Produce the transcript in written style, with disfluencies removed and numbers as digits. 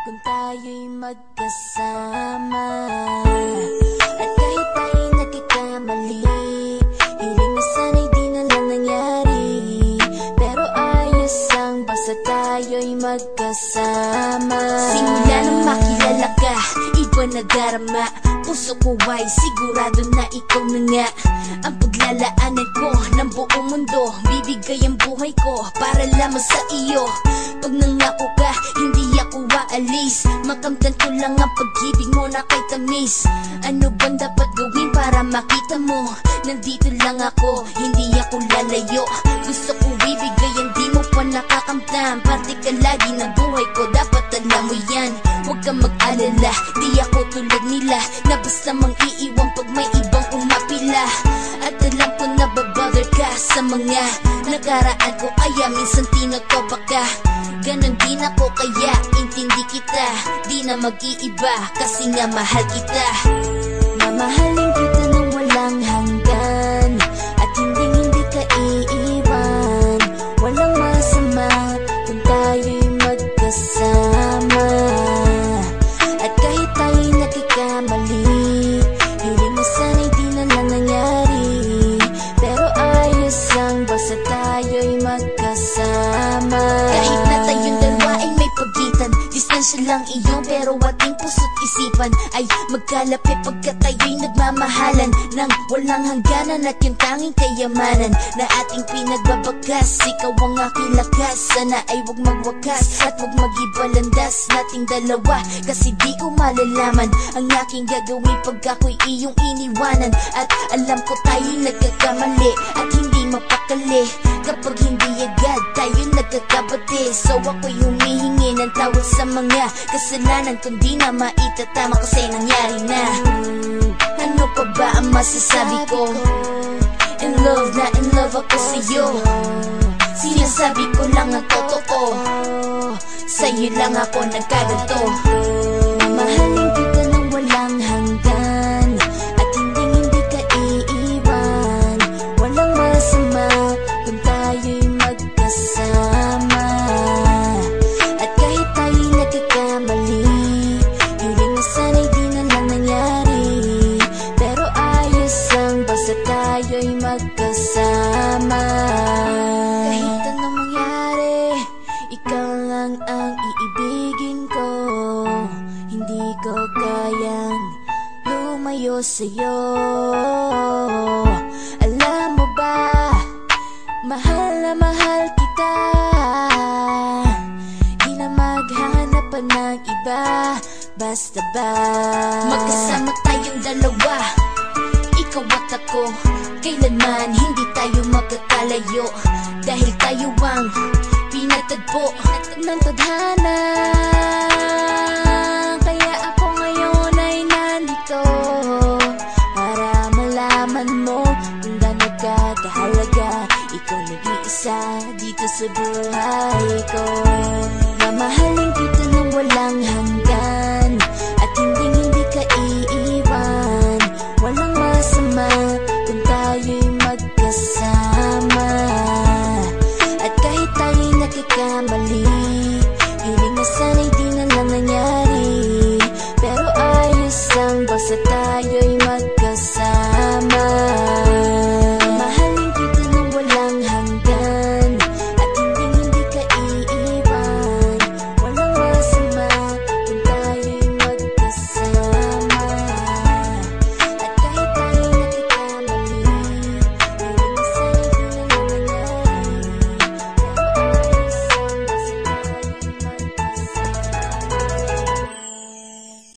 kung tayo'y magkasama. At kahit tayo'y nagkakamali, hiling na sana'y di na lang nangyari. Pero ayos ang basta tayo'y magkasama. Simula nang makilala ka, iba na darama. Puso ko ay sigurado na ikaw na nga ang paglalaanan ko ng buong mundo. Bibigay ang buhay ko para lamang sa iyo. Pag nangako ka, hindi ako aalis. Makamtan ko lang ang pag-ibig mo na kay tamis. Ano bang dapat gawin para makita mo? Nandito lang ako, hindi ako lalayo. Gusto ko bibigay, hindi mo pa nakakamtan. Parte ka lagi ng buhay ko, dapat alam mo yan. Huwag kang mag-alala, di ako tulad nila na basta mang iiwan pag may ibang umapila. At alam ko na babother ka sa mga nakaraan ko, kaya minsan tinatopa ka. Ganon din ako, kaya intindi kita. Di na mag-iiba kasi nga mahal kita. Mamahalin kita nang walang hanggan, at hindi ka iiwan. Walang masama kung tayo'y magkasama. At kahit tayo'y nagkakamali, hiling mo sana'y di na lang nangyari. Pero ayos ang basta tayo'y magkasama. Kahit na tayong dalawa ay may pagitan, distansya lang iyon, pero ating puso't isipan ay magkalapit pagkat tayo'y nagmamahalan ng walang hangganan. At yung tanging kayamanan na ating pinagbabagas, ikaw ang aking lakas. Sana ay wag magwakas at wag mag-ibalandas nating dalawa, kasi di ko malalaman ang aking gagawin pag ako'y iyong iniwanan. At alam ko tayo'y nagkakamali at hindi mapakali kapag hindi agad tayo'y nagkakabati. So ako'y humihingi ng tawad sa mga kasalanan kung di na maitatama kasi nangyari na. Ano pa ba ang masasabi ko? In love na in love ako sa'yo. Sinasabi ko lang ang totoo, sa'yo lang ako nagkaganto. Mamahalin kita nang walang hanggan, at hindi ka iiwan. Walang masama kung tayo'y magkasama. At kahit tayo'y nagkakamali, hiling na sana'y di na lang nangyari. Pero ayos ang basta tayo'y magkasama. Kahit anong mangyari, ikaw lang ang iibigin ko. Hindi ko kayang lumayo sa'yo. Alam mo ba, mahal na mahal kita. Di na maghanap pa ng iba, basta ba magkasama tayong dalawa, ikaw at ako. Kailanman hindi tayo magkakalayo, dahil tayo ang pinatagpo ng tadhana. Kaya ako ngayon ay nandito para malaman mo kung gaano ka kahalaga. Ikaw nag-iisa dito sa buhay ko. Mamahalin kita nang walang hanggan, at hindi ka iiwan. Walang masama kung tayo'y magkasama. At kahit tayo'y nagkakamali,